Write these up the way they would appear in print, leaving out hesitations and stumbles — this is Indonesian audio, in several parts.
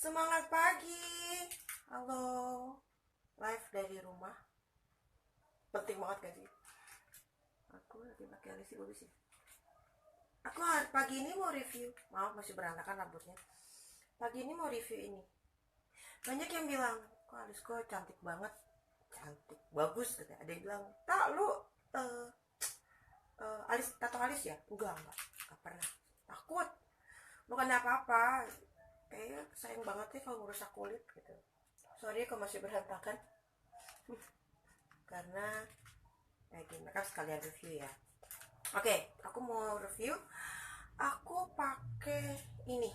Semangat pagi. Halo. Live dari rumah. Penting banget gak sih? Aku lagi pakai alis bagus ya. Aku pagi ini mau review. Maaf masih berantakan rambutnya. Pagi ini mau review ini. Banyak yang bilang, kok alisku cantik banget. Cantik, bagus katanya. Ada yang bilang, tak lu alis, tato alis ya? Enggak pernah. Takut. Bukan apa-apa. Sayang banget ya kalau ngerusak kulit gitu. Sorry kalau masih berantakan. Karena gini, kan sekalian review ya. Oke, aku mau review. Aku pakai ini.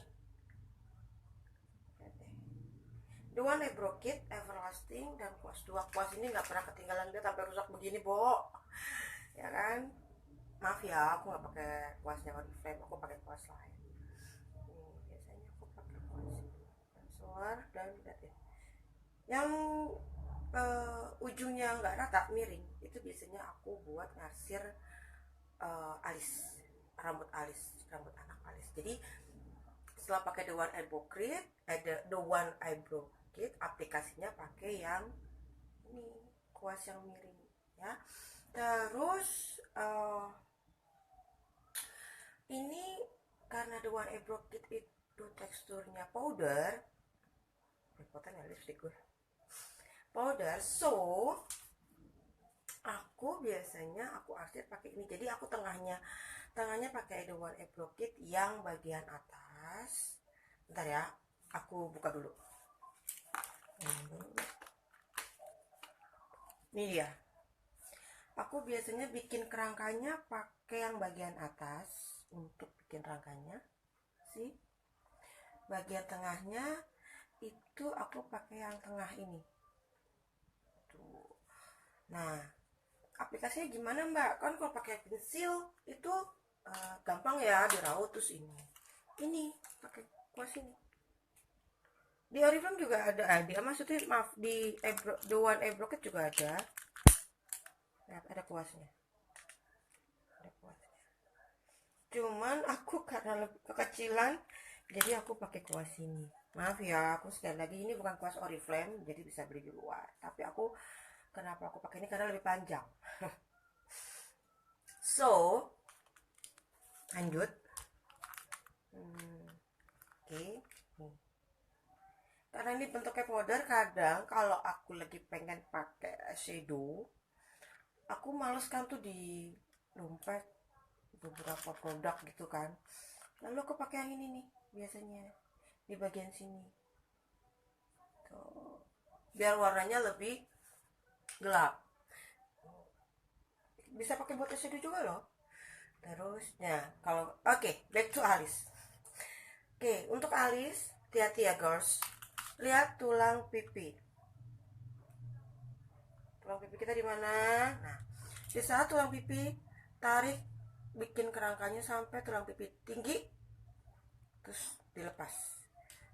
The One I Broke It, Everlasting, dan kuas 2. Kuas ini nggak pernah ketinggalan dia sampai rusak begini, Bo. Ya kan? Maaf ya, aku nggak pakai kuasnya Oriflame, aku pakai kuas lain. Ini biasanya aku pakai kuas ini. Concealer dan lihat ya. Yang ujungnya nggak rata, miring, itu biasanya aku buat ngasir alis, rambut anak alis. Jadi setelah pakai The One I Broke It, aplikasinya pakai yang ini, kuas yang miring ya. Terus ini karena The One I Broke It itu teksturnya powder, repotan ya lipstick gue powder, so aku biasanya aku arsir pakai ini. Jadi aku tengahnya pakai The One I Broke It yang bagian atas. Bentar ya, aku buka dulu. Ini dia. Aku biasanya bikin kerangkanya pakai yang bagian atas untuk bikin rangkanya. Sih. Bagian tengahnya itu aku pakai yang tengah ini. Tuh. Nah, aplikasinya gimana Mbak? Kan kalau pakai pensil itu gampang ya diraut. Terus ini pakai kuas ini. Di Oriflame juga ada, maksudnya maaf, di The One I Broke It juga ada. Nah, ada kuasnya. Cuman aku karena lebih kekecilan, jadi aku pakai kuas ini. Maaf ya, aku sekali lagi ini bukan kuas Oriflame, jadi bisa beli di luar. Tapi kenapa aku pakai ini karena lebih panjang. So, lanjut. Oke. Karena ini bentuknya powder, kadang kalau aku lagi pengen pakai shadow, aku males kan tuh di dompet beberapa produk gitu kan. Lalu aku pakai yang ini nih biasanya di bagian sini. Tuh. Biar warnanya lebih gelap. Bisa pakai buat shadow juga loh. Terus, nah kalau back to alis. Untuk alis, hati-hati ya girls. Lihat tulang pipi. Tulang pipi kita di mana? Nah, di saat tulang pipi, tarik, bikin kerangkanya sampai tulang pipi tinggi, terus dilepas.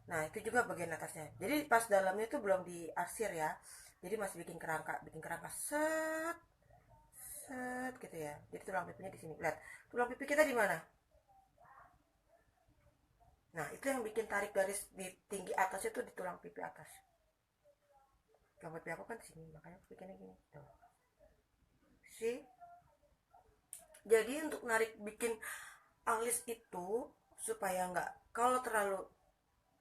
Nah, itu juga bagian atasnya. Jadi pas dalamnya itu belum diarsir ya. Jadi masih bikin kerangka set gitu ya. Jadi tulang pipinya di sini. Lihat, tulang pipi kita di mana? Nah, itu yang bikin tarik garis di tinggi atas itu di tulang pipi atas. Tulang pipi aku kan di sini, makanya aku bikinnya gini. Tuh. See? Jadi untuk bikin alis itu supaya nggak, kalau terlalu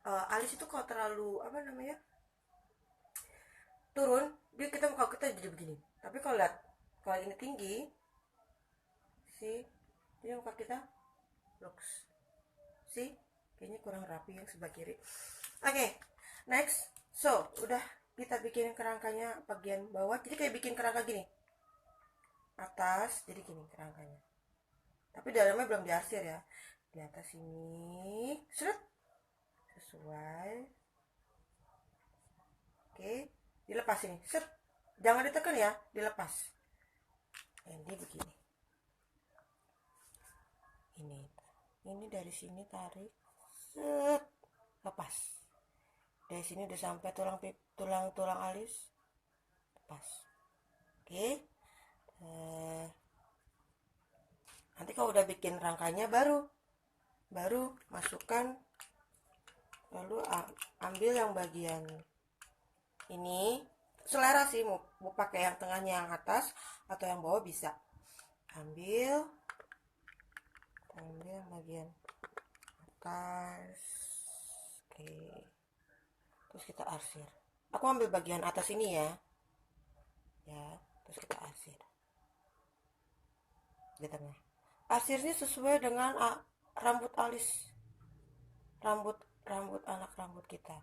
alis itu kalau terlalu turun, muka kita jadi begini. Tapi kalau lihat, kalau ini tinggi, sih, jadi muka kita looks, sih, kayaknya kurang rapi yang sebelah kiri. Next, so udah kita bikin kerangkanya bagian bawah, jadi kayak bikin kerangka gini, atas, jadi gini kerangkanya. Tapi dalamnya belum diarsir ya. Di atas ini, seret, sesuai. Dilepas ini, set. Jangan ditekan ya, dilepas. Ini begini. Ini dari sini tarik, set, lepas. Dari sini udah sampai tulang alis, lepas. Nanti kalau udah bikin rangkanya baru masukkan Lalu ambil yang bagian ini, selera sih, mau pakai yang tengahnya yang atas atau yang bawah bisa. Ambil yang bagian atas. Oke, terus kita arsir. Aku ambil bagian atas ini ya, terus kita arsir di tengah. Arsirnya sesuai dengan rambut alis, rambut rambut kita.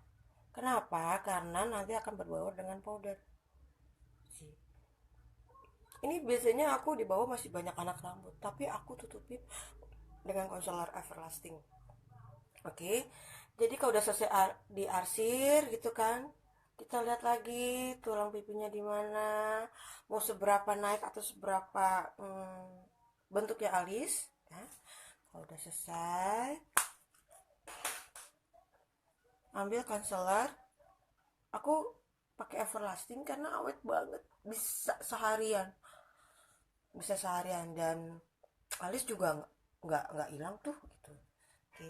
Kenapa? Karena nanti akan berbaur dengan powder. Ini biasanya aku di bawah masih banyak anak rambut, tapi aku tutupin dengan concealer everlasting. Oke, jadi kalau udah selesai diarsir gitu kan, kita lihat lagi tulang pipinya di mana, mau seberapa naik atau seberapa bentuknya alis. Ya. Kalau udah selesai, ambil concealer. Aku pakai everlasting karena awet banget, bisa seharian dan alis juga nggak hilang tuh gitu. Oke,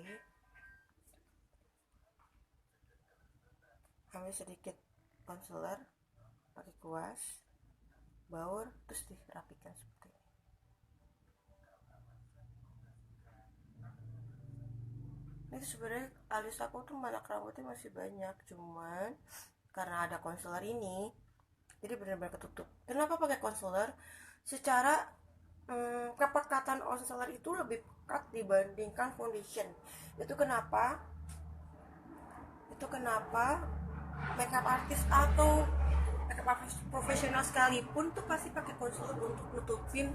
ambil sedikit concealer, pakai kuas, baur, terus dirapikan seperti ini. Ini sebenarnya alis aku tuh banyak rambutnya masih banyak, cuman karena ada concealer ini jadi benar-benar ketutup. Kenapa pakai concealer? Secara kepekatan concealer itu lebih pekat dibandingkan foundation. Itu kenapa makeup artist atau makeup artist profesional sekalipun tuh pasti pakai concealer untuk nutupin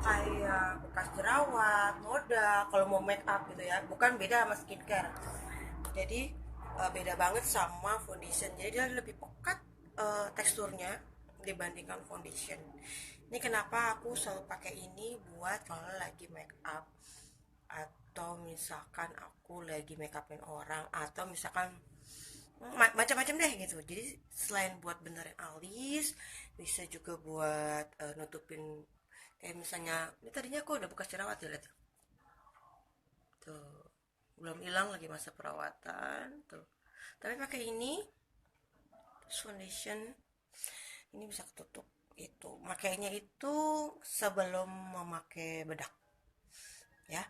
kayak bekas jerawat, noda kalau mau make up gitu ya. Bukan, beda sama skincare. Jadi beda banget sama foundation. Jadi dia lebih pekat teksturnya dibandingkan foundation. Ini kenapa aku selalu pakai ini buat kalau lagi make up, atau misalkan aku lagi make upin orang, atau misalkan macam-macam deh gitu. Jadi selain buat benerin alis, bisa juga buat nutupin, kayak misalnya ini tadinya aku udah bekas jerawat ya, lihat tuh, belum hilang lagi masa perawatan tuh, tapi pakai ini foundation ini bisa ketutup. Itu makainya itu sebelum memakai bedak ya,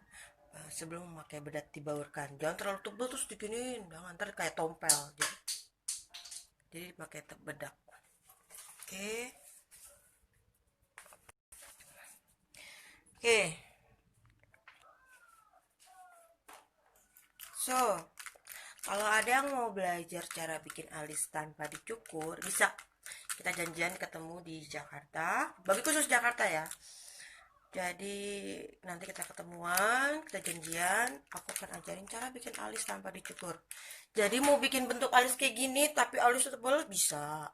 sebelum memakai bedak dibaurkan, jangan terlalu tebal terus diginiin, jangan, ntar kayak tompel. Jadi pakai bedak. Oke. Oke. So, kalau ada yang mau belajar cara bikin alis tanpa dicukur, bisa kita janjian ketemu di Jakarta. Bagi khusus Jakarta ya. Jadi nanti kita ketemuan, kita janjian, aku akan ajarin cara bikin alis tanpa dicukur. Jadi mau bikin bentuk alis kayak gini tapi alisnya tebal bisa.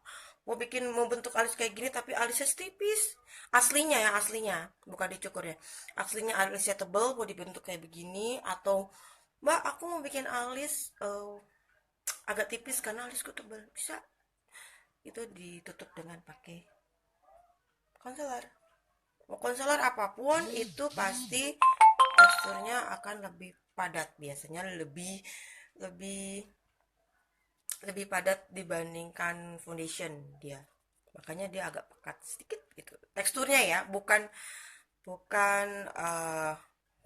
Mau bentuk alis kayak gini tapi alisnya tipis. Aslinya ya, aslinya, bukan dicukur ya. Aslinya alisnya tebal mau dibentuk kayak begini, atau Mbak, aku mau bikin alis agak tipis karena alisku tebal. Bisa. Itu ditutup dengan pakai concealer. Mau concealer apapun itu pasti teksturnya akan lebih padat, biasanya lebih lebih lebih padat dibandingkan foundation dia. Makanya dia agak pekat sedikit gitu. Teksturnya ya, bukan bukan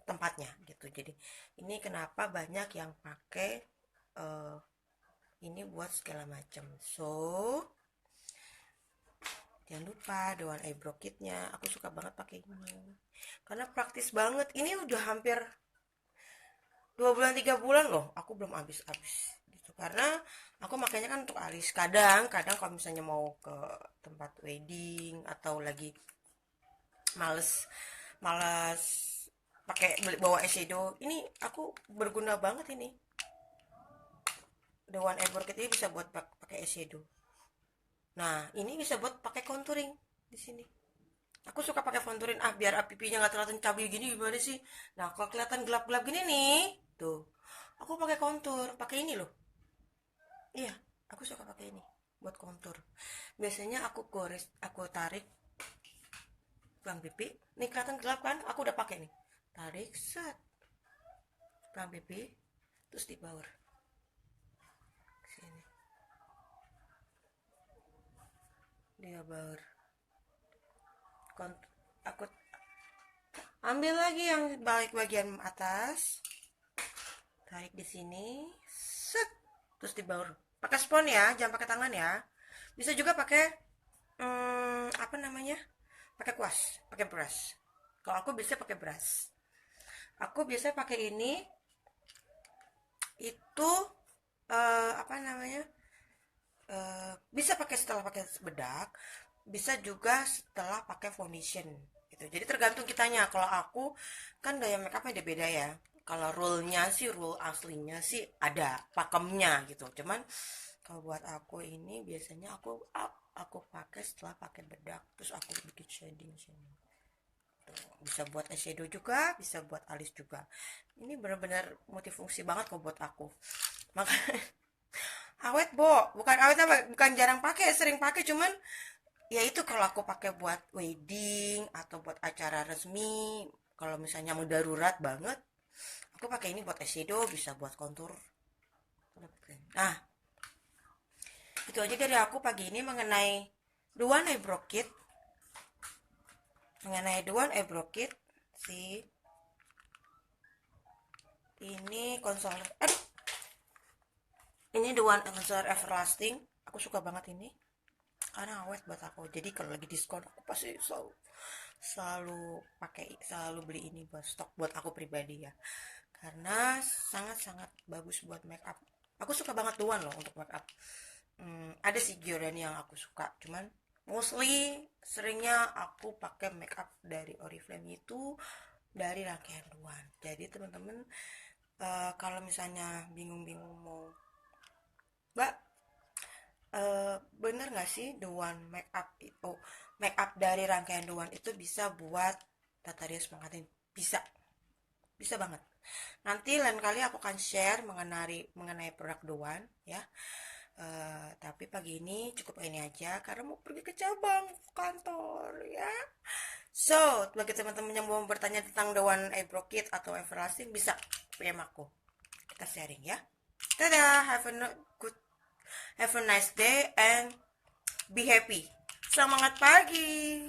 tempatnya gitu. Jadi ini kenapa banyak yang pakai ini buat segala macam. So, jangan lupa The One Eyebrow Kitnya. Aku suka banget pakai ini karena praktis banget. Ini udah hampir 2 bulan 3 bulan loh, aku belum habis-habis gitu. Karena aku makanya kan untuk alis. Kadang kalau misalnya mau ke tempat wedding atau lagi males males pakai bawa eyeshadow, ini aku berguna banget ini. The One Eyebrow Kit ini bisa buat pakai eyeshadow. Nah, ini bisa buat pakai contouring di sini. Aku suka pakai contouring biar pipinya nggak terlalu cabai gini, gimana sih. Nah, kalau kelihatan gelap-gelap gini nih tuh, aku pakai kontur, pakai ini loh. Iya, aku suka pakai ini buat kontur. Biasanya aku tarik pelang pipi. Nih kelihatan gelap kan? Aku udah pakai nih. Tarik set pelang pipi, terus dibaur. dia baur. Aku ambil lagi yang balik bagian atas, tarik di sini, set, terus dibaur. Pakai spons ya, jangan pakai tangan ya. Bisa juga pakai apa namanya? Pakai kuas, pakai brush. Kalau aku biasa pakai brush. Aku biasa pakai ini. Itu apa namanya? Bisa pakai setelah pakai bedak, bisa juga setelah pakai foundation gitu. Jadi tergantung kitanya. Kalau aku kan gaya makeupnya beda ya. Kalau rule-nya sih, rule aslinya sih ada pakemnya gitu. Cuman kalau buat aku ini biasanya aku pakai setelah pakai bedak, terus aku bikin shading sini. Bisa buat eyeshadow juga, bisa buat alis juga. Ini benar-benar multifungsi banget kok buat aku. Makanya awet, Bo. Bukan awet apa? Bukan jarang pakai, sering pakai, cuman ya itu kalau aku pakai buat wedding atau buat acara resmi, kalau misalnya mau darurat banget, aku pakai ini buat eyeshadow, bisa buat contour. Nah, itu aja dari aku pagi ini mengenai Duan Eyebrow Kit. Mengenai Duan Eyebrow Kit si ini concealer. Aduh. Ini Duan Concealer Everlasting. Aku suka banget ini karena awet buat aku. Jadi kalau lagi diskon aku pasti selalu beli ini buat stok buat aku pribadi ya, karena sangat-sangat bagus buat make up. Aku suka banget Duan loh untuk make up. Ada sih Giordani yang aku suka, cuman mostly seringnya aku pakai make up dari Oriflame itu dari rangkaian Duan. Jadi teman-teman kalau misalnya bingung-bingung mau, Mbak, bener nggak sih Duan make up itu, make up dari rangkaian Duan itu bisa buat tata rias pengantin? Bisa banget. Nanti lain kali aku akan share mengenai produk Duan ya. Tapi pagi ini cukup ini aja karena mau pergi ke cabang kantor ya. So, bagi teman-teman yang mau bertanya tentang Duan Eyebrow Kit atau Everlasting bisa PM aku. Kita sharing ya. Dadah, have a nice day and be happy. Semangat pagi.